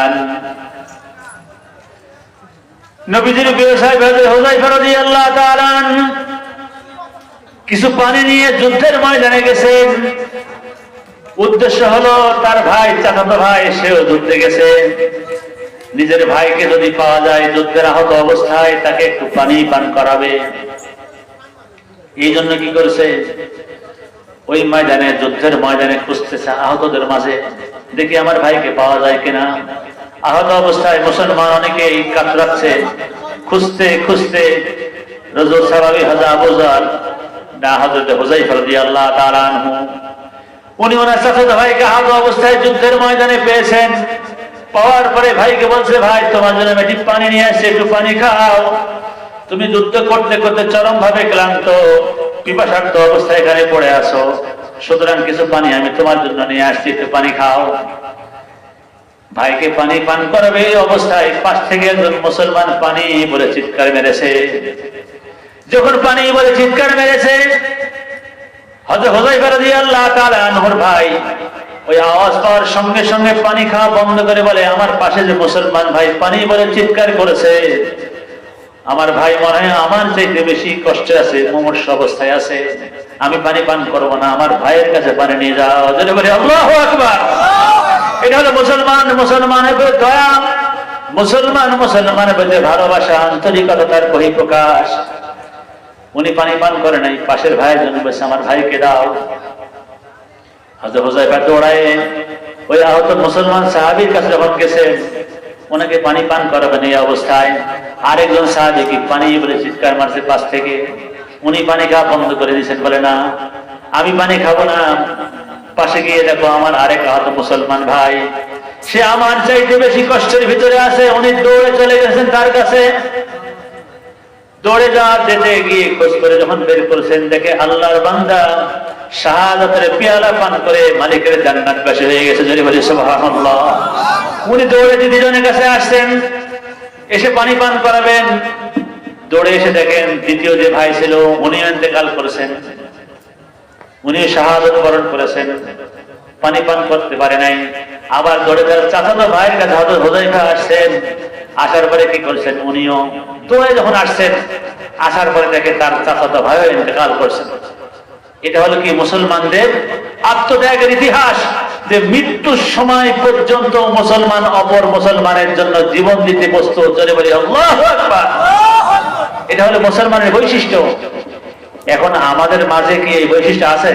নবীজির প্রিয় সাহাবী হযরত হুযায়ফা রাদিয়াল্লাহু তাআলা কিছু পানি নিয়ে যুদ্ধের ময়দানে গেছেন। উদ্দেশ্য হলো তার ভাই, চাচাতো ভাই, সেও যুদ্ধে গেছে। নিজের ভাইকে যদি পাওয়া যায় যুদ্ধের আহত অবস্থায়, তাকে একটু পানি পান করাবে। এই জন্য কি করেছে, ওই ময়দানে, যুদ্ধের ময়দানে খুঁজতেছে আহতদের মাঝে, দেখি আমার ভাইকে পাওয়া যায় কিনা। আহত অবস্থায় মুসলমান অনেকেই কাতরাচ্ছে, খুঁজতে খুঁজতে রজুল সাহাবী হযরত আবু যার না হযরত হুযায়ফা রাদিয়াল্লাহু তাআলা আনহু, উনি ওনার চাচাতো ভাইকে আহত অবস্থায় যুদ্ধের ময়দানে পেয়েছেন। পাওয়ার পরে ভাইকে বলছে, ভাই তোমার জন্য একটু পানি নিয়ে আসছে, একটু পানি খাও। তুমি যুদ্ধ করতে করতে চরম ভাবে ক্লান্ত, পিপাসার্ত অবস্থায় এখানে পড়ে আছো, সুতরাং কিছু পানি আমি তোমার জন্য নিয়ে আসছি, একটু পানি খাও। ভাইকে পানি পান করাবে এই অবস্থায় পাশ থেকে একজন মুসলমান পানি বলে চিৎকার মেরেছে। যখন পানি বলে চিৎকার মেরেছে, হযরত হুযায়ফা রাদিয়াল্লাহু তাআলা আনহুর ভাই ওই আওয়াজ পাওয়ার সঙ্গে সঙ্গে পানি খাওয়া বন্ধ করে বলে, আমার পাশে যে মুসলমান ভাই পানি বলে চিৎকার করেছে, আমার ভাই মনে হয় আমার চাইতে বেশি কষ্টে আছে, মুমূর্ষু অবস্থায় আছে, আমি পানি পান করবো না, আমার ভাইয়ের কাছে পানি নিয়ে যাও। যদি বলি আল্লাহু আকবার। এটা হলো মুসলমান মুসলমানের প্রতি দয়া, মুসলমান মুসলমানের প্রতি ভালোবাসা, আন্তরিকতার বহিঃপ্রকাশ। উনি পানি পান করে নাই, পাশের ভাইয়ের জন্য বলছে আমার ভাইকে দাও। হযরত হুযায়ফা দৌড়ায় ওই আহত মুসলমান সাহাবীর কাছে যখন গেছেন, ওনাকে পানি পান করাবেন এই অবস্থায় আরেকজন সাহাবী কি পানি বলে চিৎকার মারছে পাশ থেকে, উনি পানি খাওয়া বন্ধ করে দিয়েছেন, বলে না আমি পানি খাবো না। পাশে গিয়ে দেখো আমার আরেক আহত মুসলমান ভাই, সে আমার চাইতে বেশি কষ্টের ভিতরে আছে, উনি দৌড়ে চলে গেছেন তার কাছে। দৌড়ে যাওয়ার যেতে গিয়ে খোঁজ করে যখন বের করেছেন, দেখে আল্লাহর বান্দা শাহাদাতের পেয়ালা পান করে মালিকের জান্নাতবাসী হয়ে গেছে। যদি বলি সুবহানাল্লাহ। উনি দৌড়ে দিদিজনের কাছে আসছেন, এসে পানি পান করাবেন। দৌড়ে এসে দেখেন দ্বিতীয় যে ভাই ছিল উনি ইন্তেকাল করেছেন, উনি শাহাদাত বরণ করেছেন, পানি পান করতে পারে নাই। আবার দৌড়ে তার চাচাতো ভাইয়ের কাছে হযরত হুযায়ফা আসছেন, আসার পরে কি করছেন, উনিও দৌড়ে যখন আসছেন, আসার পরে দেখে তার চাচাতো ভাইও ইন্তেকাল করছেন। এটা হলো কি মুসলমানদের আত্মত্যাগের ইতিহাস, যে মৃত্যুর সময় পর্যন্ত মুসলমান অপর মুসলমানের জন্য জীবন দিতে প্রস্তুত। জোরে বলি আল্লাহু আকবার। এটা হলো মুসলমানের বৈশিষ্ট্য। এখন আমাদের মাঝে কি এই বৈশিষ্ট্য আছে?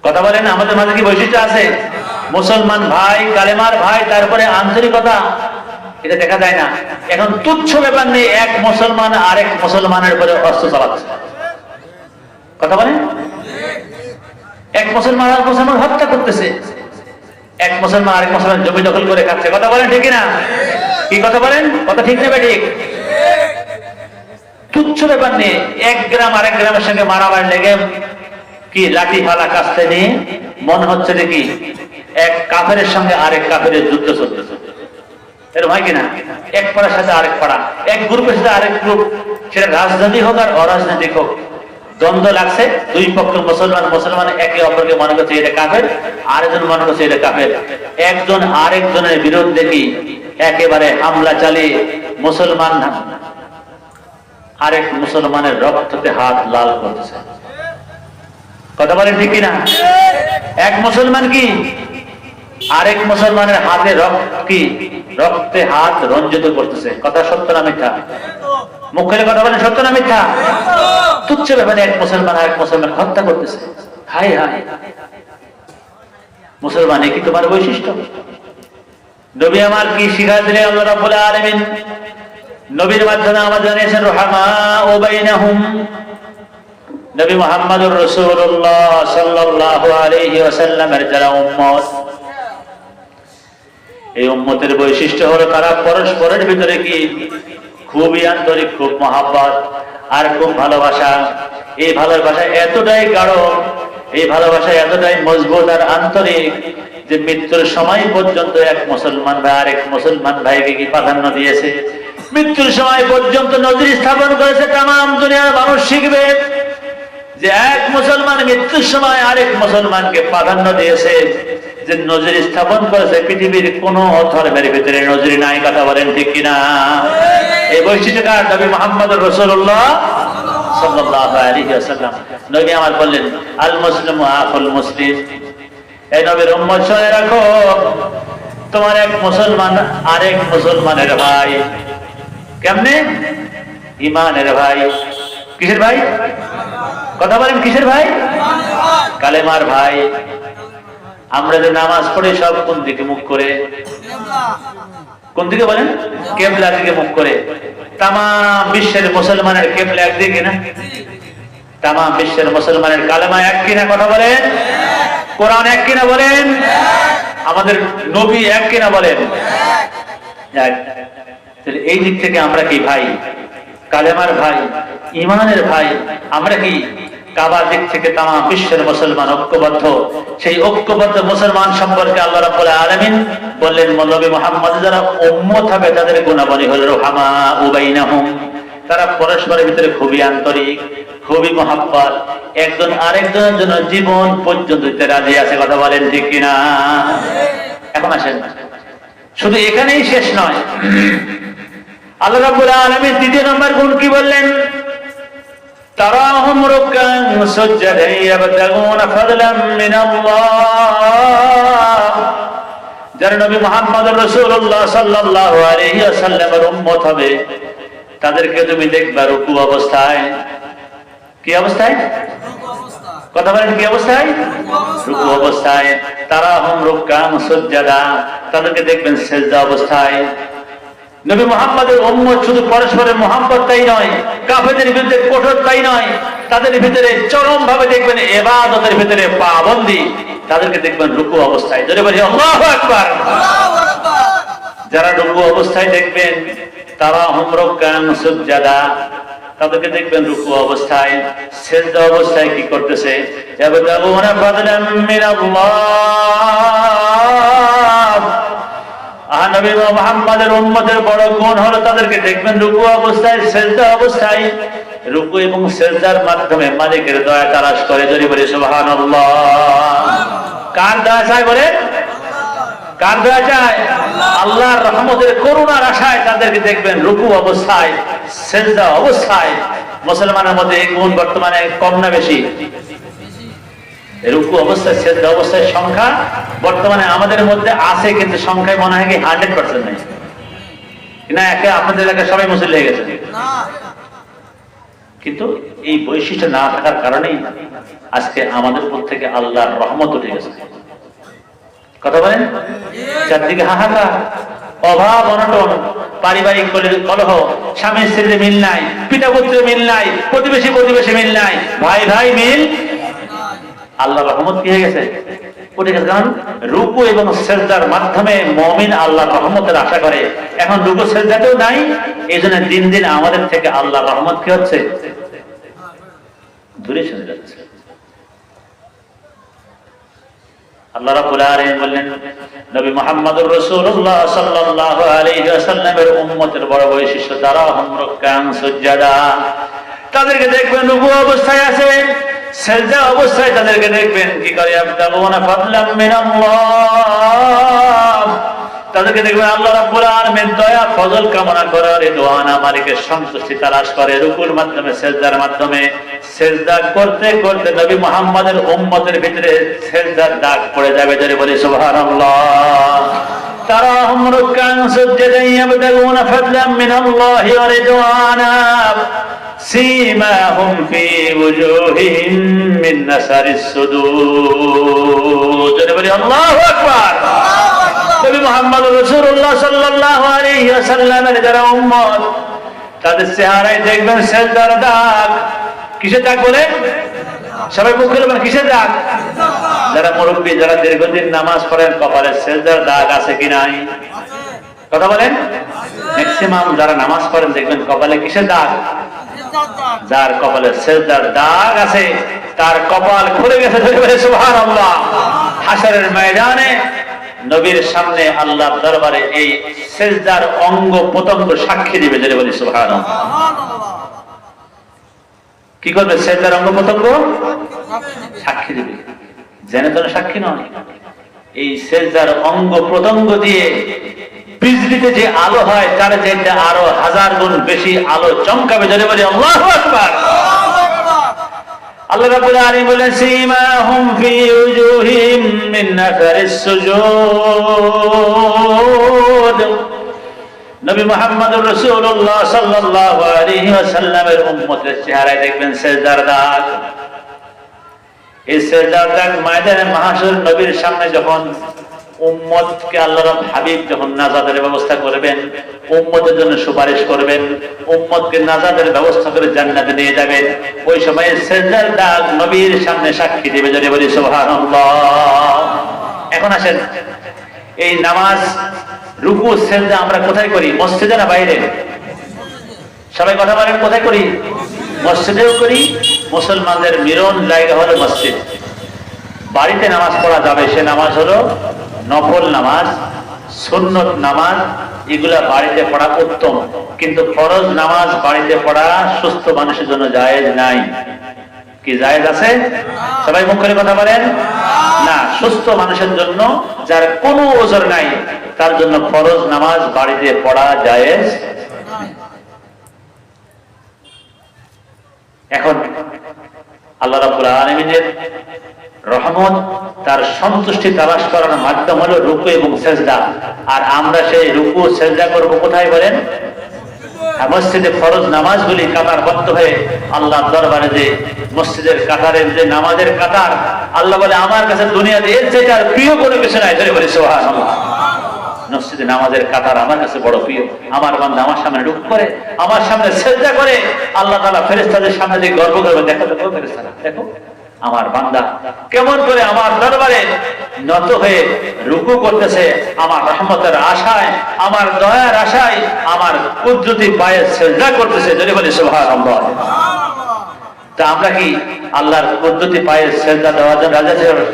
কথা বলেন, আমাদের মাঝে কি বৈশিষ্ট্য আছে? মুসলমান ভাই, কালেমার ভাই, তারপরে আন্তরিকতা, এটা দেখা যায় না। এখন তুচ্ছ ব্যাপার নেই, এক মুসলমান আরেক মুসলমানের উপরে অস্ত্র চালাচ্ছে। কথা বলেন, এক মুসলমান আরেক মুসলমান হত্যা করতেছে, এক মুসলমান আরেক মুসলমান জমি দখল করে খাচ্ছে। কথা বলেন ঠিক না? কি কথা বলেন? কথা ঠিক নেবে ঠিক? তুচ্ছ ব্যাপার নিয়ে এক গ্রাম আরেক গ্রামের সঙ্গে মারামারি লেগে কি লাঠি ফালা কাস্তে নিয়ে মনে হচ্ছে যে কি এক কাফেরের সঙ্গে আরেক কাফেরের যুদ্ধ চলতেছে। এরকম হয় কিনা? এক পাড়ার সাথে আরেক পাড়া, এক গ্রুপের সাথে আরেক গ্রুপ, সেটা রাজনৈতিক হোক আর অরাজনৈতিক হোক, দ্বন্দ্ব লাগছে। দুই পক্ষ মুসলমান মুসলমান একে অপরকে মনে করছে এটা কাফের, আরেকজন মনে করছে এটা কাফের। একজন আরেকজনের বিরুদ্ধে কি একেবারে হামলা চালিয়ে মুসলমান আরেক মুসলমানের রক্ততে হাত লাল করতেছে। কথা বলেন ঠিক কিনা? এক মুসলমান কি আরেক মুসলমানের হাতে রক্তে হাত রঞ্জিত করতেছে। কথা সত্য না মিথ্যা? মুখের কথা বলেন, সত্য না মিথ্যা? তুচ্ছ ব্যাপারে এক মুসলমান আরেক মুসলমান হত্যা করতেছে। হাই হাই, মুসলমান কি তোমার বৈশিষ্ট্য? নবী আমার কি শিখাই দিলেন আল্লাহ রাব্বুল আলামিন? নবীর মাধ্যমে আমাদের জানিয়েছেন রহমাউ বাইনাহুম। নবী মুহাম্মদুর রাসূলুল্লাহ সাল্লাল্লাহু আলাইহি ওয়াসাল্লামের যারা উম্মত, এই উম্মতের বৈশিষ্ট্য হলো তারা পরস্পরের ভিতরে কি খুবই আন্তরিক, খুব মহাব্বত আর খুব ভালোবাসা। এই ভালোবাসা এতটাই গাঢ়, এই ভালোবাসা এতটাই মজবুত আর আন্তরিক যে মৃত্যুর সময় পর্যন্ত এক মুসলমান ভাই আরেক মুসলমান ভাইকে কি প্রাধান্য দিয়েছে। মৃত্যুর সময় পর্যন্ত নজির স্থাপন করেছে। তামাম দুনিয়ার মানুষ শিখবে যে এক মুসলমান মৃত্যুর সময় আরেক মুসলমানকে প্রাধান্য দিয়েছে, যে নজির স্থাপন করেছে পৃথিবীর কোন ধর্মের ভিতরে নজির নাই। কথা বলেন ঠিক কিনা? এই বৈশিষ্ট্যকার নবী মুহাম্মদ রাসূলুল্লাহ সাল্লাল্লাহু আলাইহি ওয়াসাল্লাম। নবী আমার বললেন আল মুসলিমু আখুল মুসলিম। এই নবীর উম্মত শুনে রাখো, তোমার এক মুসলমান আরেক মুসলমানের ভাই। কেমনে? ঈমানের ভাই। কিসের ভাই? কথা বলেন, কিসের ভাই? কালেমার ভাই। আমরা যে নামাজ পড়ি সব কোন দিকে মুখ করে? কোন দিকে বলেন? কিবলা দিকে মুখ করে। তামাম বিশ্বের মুসলমানের কিবলা একদিকে না? তামাম বিশ্বের মুসলমানের কালেমা এক কিনা? কথা বলেন। কোরআন এক কিনা বলেন? আমাদের নবী এক কিনা বলেন? এই দিক থেকে আমরা কি ভাই? কালেমার ভাই, ইমানের ভাই। আমরা কি কাবার দিক থেকে তামাম বিশ্বের মুসলমান ঐক্যবদ্ধ? সেই ঐক্যবদ্ধ মুসলমান সম্পর্কে আল্লাহ রাব্বুল আলামিন বললেন, নবী মুহাম্মদ যারা উম্মত হবে তাদের গুণাবলী হলো রুহামাউ বাইনাহুম, তারা পরস্পরের ভিতরে খুবই আন্তরিক, খুবই মহাব্বত, একজন আরেকজনের জন্য জীবন পর্যন্ত দিতে রাজি আছে। কথা বলেন ঠিক কিনা? এখন আসেন, শুধু এখানেই শেষ নয়, আল্লাহ রাব্বুল আলামিন দ্বিতীয় নম্বর গুণ কি বললেন? তারাহুম রুকান সুজদান ইয়াবতাগুনা ফাদলাম মিনাল্লাহ। যারা নবী মুহাম্মদ রাসূলুল্লাহ সাল্লাল্লাহু আলাইহি ওয়াসাল্লামের উম্মত হবে তাদেরকে তুমি দেখবা রুকু অবস্থায়। কি অবস্থায়? কথা বলেন, কি অবস্থায়? রুকু অবস্থায়। তারাহুম রুকান সুজদা, তাদেরকে দেখবেন সিজদা অবস্থায়। নবী মুহাম্মদের উম্মত শুধু পরস্পরের মুহাব্বত তাই নয়, কাফেরদের বিরুদ্ধে কঠোর তাই নয়, তাদের ভিতরে চরম ভাবে দেখবেন ইবাদতের ভিতরে পাবন্দি, তাদেরকে দেখবেন রুকু অবস্থায়। জোরে বলি আল্লাহু আকবার। যারা রুকু অবস্থায় দেখবেন, তারা হুম রুকান সুজদা, তাদেরকে দেখবেন রুকু অবস্থায়। সিজদা অবস্থায় কি করতেছে? ইয়াবতাগুনা ফাদলাম মিনাল্লাহ। নবী মুহাম্মদের উম্মতের বড় গুণ হলো তাদেরকে দেখবেন রুকু অবস্থায়, সিজদা অবস্থায়। রুকু এবং সিজদার মাধ্যমে মালিকের দয়া তালাশ করে। জোরে বলি সুবহানাল্লাহ। কার দয়া চায়? বলে কার দয়া চায়? আল্লাহর রহমতের করুণার আশায় তাদেরকে দেখবেন রুকু অবস্থায়, সিজদা অবস্থায়। মুসলমানের মধ্যে এই গুণ বর্তমানে কম না বেশি? রুকু অবস্থায়, সিজদা অবস্থায় সংখ্যা বর্তমানে আমাদের মধ্যে আছে, কিন্তু সংখ্যায় মনে হয় কি 100% নাই না? একে আপনাদের এলাকায় সবাই মুসলিম হয়ে গেছে, কিন্তু এই বৈশিষ্ট্য না থাকার কারণেই আজকে আমাদের উপর থেকে আল্লাহর রহমত উঠে গেছে। কথা বলেন? চারদিকে হাহাকার, অভাব, অনটন, পারিবারিক কলহ, স্বামী স্ত্রীর মিল নাই, পিতা পুত্রের মিল নাই, প্রতিবেশী মিল নাই, ভাই ভাই মিল। আল্লাহর রহমত কি হয়ে গেছে? উঠে গেছে। কারণ রুকু এবং সিজদার মাধ্যমে মুমিন আল্লাহর রহমতের আশা করে। এখন রুকু সিজদাতেও নাই, এই জন্য দিন দিন আমাদের থেকে আল্লাহর রহমত কি হচ্ছে? দূরে সরে যাচ্ছে। আল্লাহ রাব্বুল আলামিন বললেন, নবী মুহাম্মদুর রাসূলুল্লাহ সাল্লাল্লাহু আলাইহি ওয়াসাল্লামের উম্মতের বড় বৈশিষ্ট্য তারাহুম রুকান সুজদা, তাদেরকে দেখবেন রুকু অবস্থায় আছে, সিজদা অবস্থায় তাদেরকে দেখবেন কি করে? ইয়াবতাগুনা ফাদলাম মিনাল্লাহ, তাদেরকে দেখবেন আল্লাহ রাব্বুল আলামিন দয়া ফজল কামনা করে, রিদওয়ানা মালিকের সন্তুষ্টি তালাশ করে রুকুর মাধ্যমে, সিজদার মাধ্যমে। সিজদা করতে করতে নবী মুহাম্মদের উম্মতের ভিতরে সিজদার দাগ পড়ে যাবে। জোরে বলি সুবহানাল্লাহ। তারাহুম রুকান সুজদান ইয়াবতাগুনা ফাদলাম মিনাল্লাহি ওয়া রিদওয়ানা সীমাহুম ফি ওয়ুজুহিহিম মিন নাসারিস সুদুদ। জোরে বলি আল্লাহু আকবার। নবী মুহাম্মদ রাসূলুল্লাহ সাল্লাল্লাহু আলাইহি ওয়াসাল্লামের যারা উম্মত, তাদের চেহারায় দেখবেন সিজদার দাগ। কিসের দাগ বলে? সবাই মুখ খুলে বলেন, কিসের দাগ? যারা মুরব্বী, যারা দীর্ঘদিন নামাজ পড়েন, কপালে সিজদার দাগ আছে কি নাই? কথা বলেন। ম্যাক্সিমাম যারা নামাজ পড়েন দেখবেন কপালে কিসের দাগ? যার কপালে সিজদার দাগ আছে তার কপাল খুলে গেছে। সুবহানাল্লাহ। হাশরের ময়দানে নবীর সামনে আল্লাহর দরবারে এই সিজদার অঙ্গ প্রত্যঙ্গ সাক্ষী দিবে। যদি বলি সুবহানাল্লাহ। কি করবে? সিজদার অঙ্গ প্রত্যঙ্গ সাক্ষী দিবে, জেনে তো সাক্ষী নয়। এই সিজদার অঙ্গ প্রত্যঙ্গ দিয়ে বিজলিতে যে আলো হয় তার চাইতে আরো 1000 গুণ বেশি আলো চমকাবে। যদি বলি আল্লাহু আকবার। আল্লাহ রাব্বুল আলামিন বলেন, সীমাহুম ফি ওয়ুজুহিহিম মিন নাসারিস সুজুদ। নবী মুহাম্মদুর রাসূলুল্লাহ সাল্লাল্লাহু আলাইহি ওয়াসাল্লামের উম্মতের চেহারায় দেখবেন সিজদার দাগ। এই সিজদার দাগ ময়দানে মাহশর নবীর সামনে যখন উম্মতকে আল্লাহর হাবিব যখন নাজাতের ব্যবস্থা করবেন, উম্মতের জন্য সুপারিশ করবেন, উম্মতকে নাজাতের ব্যবস্থা করে জান্নাতে নিয়ে যাবেন, ওই সময় সিজদার দাগ নবীর সামনে সাক্ষী দেবে। যদি বলি সুবহানাল্লাহ। এখন আসেন, এই নামাজ রুকু সিজদা আমরা কোথায় করি? মসজিদে না বাইরে? সবাই কথা বলেন, কোথায় করি? মসজিদেও করি। মুসলমানদের মিলন জায়গা হলো মসজিদ। বাড়িতে নামাজ পড়া যাবে, সে নামাজ হলো নফল নামাজ, সুন্নত নামাজ, এগুলা বাড়িতে পড়া উত্তম। কিন্তু ফরজ নামাজ বাড়িতে পড়া সুস্থ মানুষের জন্য জায়েজ নাই। কি জায়েজ আছে? সবাই মুখ করে কথা বলেন না। সুস্থ মানুষের জন্য, যার কোনো ওজর নাই, তার জন্য ফরজ নামাজ বাড়িতে পড়া জায়েজ। এখন আল্লাহ রাব্বুল আলামিনের রহমত, তার সন্তুষ্টি তালাশ করার মাধ্যম হলো রুকু এবং সেজদা। আর আমরা সেই রুকু সেজদা করবো কোথায় বলেন? মসজিদে ফরজ নামাজগুলি কাতারবদ্ধ হয়ে আল্লাহর দরবারে, যে মসজিদের কাতারের যে নামাজের কাতার, আল্লাহ বলে আমার কাছে দুনিয়াতে এর চেয়ে আর প্রিয় কোনো কিছু নাই। ধরে বলি সুবহানাল্লাহ। মসজিদে নামাজের কাতার আমার কাছে বড় প্রিয়। আমার বান্দা আমার সামনে রুকু করে, আমার সামনে সেজদা করে, আল্লাহ তাআলা ফেরেশতাদের সামনে দিয়ে গর্ব করবে, দেখো দেখো ফেরেশতারা, দেখো আমার বান্দা কেমন করে আমার দরবারে নত হয়ে রুকু করতেছে, আমার রহমতের আশায়, আমার দয়ার আশায়, আমার কুদরতি পায়ে সেজদা করতেছে। যদি বলি সুবহানাল্লাহ। তা আমরা কি আল্লাহর কুদরতি পায়ে সেজদা দেওয়ার জন্য রাজি আছি?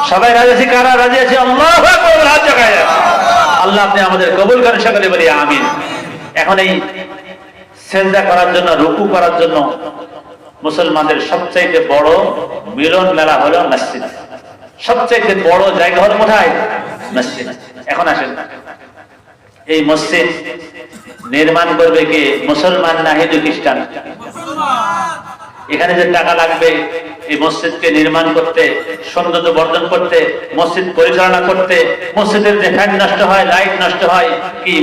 সবাই রাজি আছি? কারা রাজি আছি? আল্লাহু আকবার, হাত জাগায়। আল্লাহ আপনি আমাদের কবুল করেন, সকলে বলি আমিন। এখন এই সেজদা করার জন্য, রুকু করার জন্য মুসলমানদের সবচাইতে বড় মিলন মেলা হলো মসজিদ। সবচাইতে বড় জায়গা হলো কোথায়? মসজিদ। এখন আসেন, এই মসজিদ নির্মাণ করবে কে? মুসলমান না হিন্দু খ্রিস্টান? এখানে যে টাকা লাগবে এই মসজিদকে নির্মাণ করতে, সৌন্দর্য বর্ধন করতে, মসজিদ পরিচালনা করতে, মসজিদের যে ফ্যান নষ্ট হয়, লাইট নষ্ট হয়, কি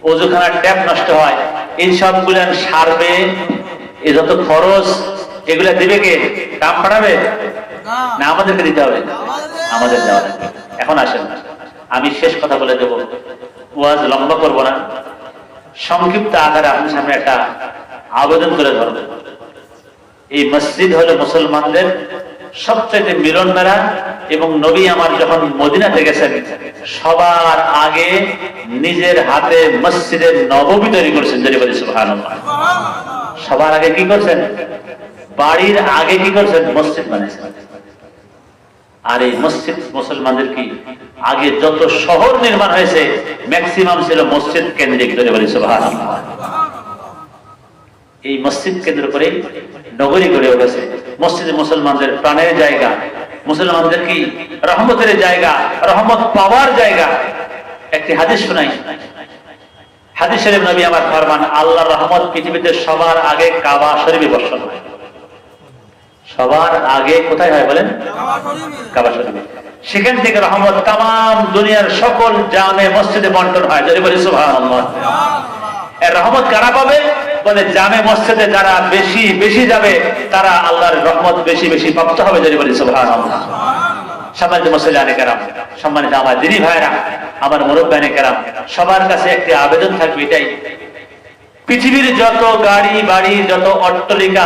ওযুখানার ট্যাপ নষ্ট হয়, এই সবগুলো সারবে, এই যত খরচ, এগুলা দিবে কে? দাম বাড়াবে না আমাদেরকে দিতে হবে? আমাদের দেওয়া লাগবে। এখন আসেন, আমি শেষ কথা বলে দেব, ওয়াজ লম্বা করবো না, সংক্ষিপ্ত আকারে আপনার সামনে একটা আবেদন করে ধরব। এই মসজিদ হলো মুসলমানদের সবচেয়ে মিলন মেলা। এবং নবী আমার যখন মদিনাতে গেছেন, সবার আগে নিজের হাতে মসজিদের নববী তৈরি করেছেন। যদি বলি সুবহানাল্লাহ। সবার আগে কি করছেন? বাড়ির আগে কি করছেন? মসজিদ বানিয়েছেন। আর এই মসজিদ মুসলমানদের কি আগে যত শহর নির্মাণ হয়েছে ম্যাক্সিমাম ছিল মসজিদ কেন্দ্রিক। ধরে বলি সুবহানাল্লাহ। এই মসজিদ কেন্দ্র করে নগরী গড়ে উঠেছে। মসজিদে মুসলমানদের প্রাণের জায়গা, মুসলমানদের কি রহমতের জায়গা, রহমত পাওয়ার জায়গা। একটি হাদিস শোনাই। হাদিস শরীফ নবী আমার ফরমান, আল্লাহর রহমত পৃথিবীতে সবার আগে কাবা শরীফে বর্ষণ হয়। সবার আগে কোথায় হয় বলেন? কাবা শরীফে। সেখান থেকে রহমত তাম দুনিয়ার সকল জামে মসজিদে বন্টন হয়। যদি বলি সুবহানাল্লাহ। এর রহমত কারা পাবে? বলে জামে মসজিদে যারা বেশি বেশি যাবে তারা আল্লাহর রহমত বেশি বেশি প্রাপ্ত হবে। যদি বলি সুবহানাল্লাহ। সম্মানিত মুসলিয়ানে কেরাম, সম্মানিত আমার দিনী ভাইরা, আমার মুরব্বিয়ানে কেরাম, সবার কাছে একটি আবেদন থাকবে, এটাই, পৃথিবীর যত গাড়ি বাড়ি, যত অট্টালিকা,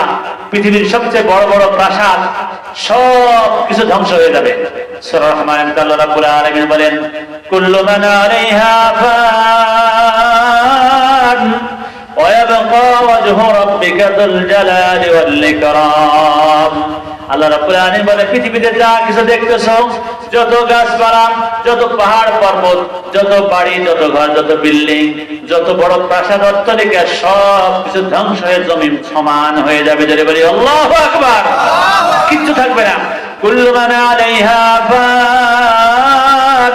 পৃথিবীর সবচেয়ে বড় বড় প্রাসাদ, সব কিছু ধ্বংস হয়ে যাবে। সূরা রহমান আল্লাহ রাব্বুল আলামিন বলেন, কুল্লু মান আলাইহা ফান ওয়া ইয়াবকা ওয়াজহু রাব্বিকা যুল জালালি ওয়াল ইকরাম। আল্লাহ রাব্বুল আলামিন বলে, পৃথিবীতে যা কিছু দেখতেছো, যত গাছপালা, যত পাহাড় পর্বত, যত বাড়ি, যত ঘর, যত বিল্ডিং, যত বড় প্রাসাদ অট্টালিকা, সব কিছু ধ্বংস হয়ে জমিন সমান হয়ে যাবে। যদি বলি আল্লাহু আকবার। কিচ্ছু থাকবে না। কুল্লু মান আলাইহা ফান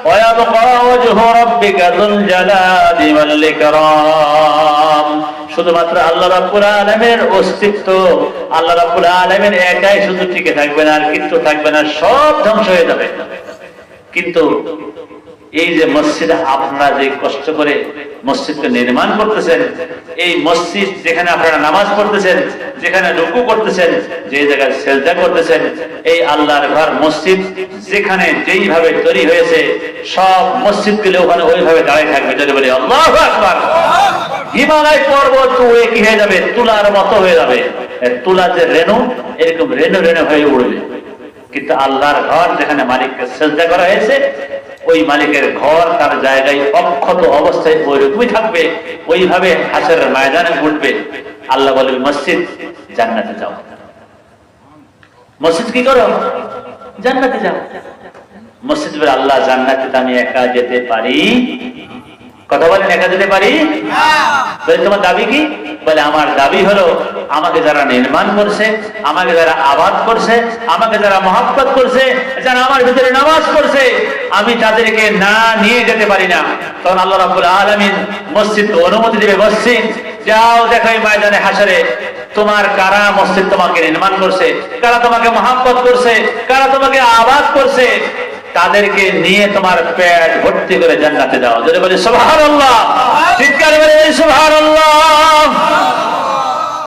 ওয়া ইয়াবকা ওয়াজহু রাব্বিকা যুল জালালি ওয়াল ইকরাম। শুধুমাত্র আল্লাহ রাব্বুল আলামিনের অস্তিত্ব, আল্লাহ রাব্বুল আলামিন একাই শুধু টিকে থাকবে না, আর কিচ্ছু থাকবে না, সব ধ্বংস হয়ে যাবে। কিন্তু এই যে মসজিদ, আপনারা যে কষ্ট করে মসজিদকে নির্মাণ করতেছেন, এই মসজিদ যেখানে আপনারা নামাজ পড়তেছেন, যেখানে রুকু করতেছেন, যে জায়গায় সিজদা করতেছেন, এই আল্লাহর ঘর মসজিদ যেখানে যেইভাবে তৈরি হয়েছে, সব মসজিদগুলো ওখানে ওইভাবে দাঁড়িয়ে থাকবে। যদি বলি আল্লাহু আকবার। হিমালয় পর্বত কি হয়ে যাবে? তুলার মতো হয়ে যাবে। তুলা যে রেণু, এরকম রেণু রেণু হয়ে উঠবে। কিন্তু আল্লাহর ঘর যেখানে মালিককে সিজদা করা হয়েছে, ওই মালিকের ঘর তার জায়গায় অক্ষত অবস্থায় ওইরকমই থাকবে, ওইভাবে হাসরের ময়দানে উঠবে। আল্লাহ বলে মসজিদ জান্নাতে যাও, মসজিদ কি করো, জান্নাতে যাও। মসজিদ বলে আল্লাহ জান্নাতে আমি একা যেতে পারি? কথা বলেন, একা যেতে পারি? বলে তোমার দাবি কি? বলে আমার দাবি হলো আমাকে যারা নির্মাণ করছে, আমাকে যারা আবাদ করছে, আমাকে যারা মহব্বত করছে, যারা আমার ভিতরে নামাজ পড়ছে, আমি তাদেরকে না নিয়ে যেতে পারি না। তখন আল্লাহ রাব্বুল আলামিন মসজিদকে অনুমতি দিবে, মসজিদ যাও দেখো এই ময়দানে হাসরে তোমার কারা মসজিদ তোমাকে নির্মাণ করছে, কারা তোমাকে মহব্বত করছে, কারা তোমাকে আবাদ করছে, তাদেরকে নিয়ে তোমার পেট ভর্তি করে জান্নাতে যাও। যদি বলি সুবহানাল্লাহ, চিৎকার করে বলি সুবহানাল্লাহ।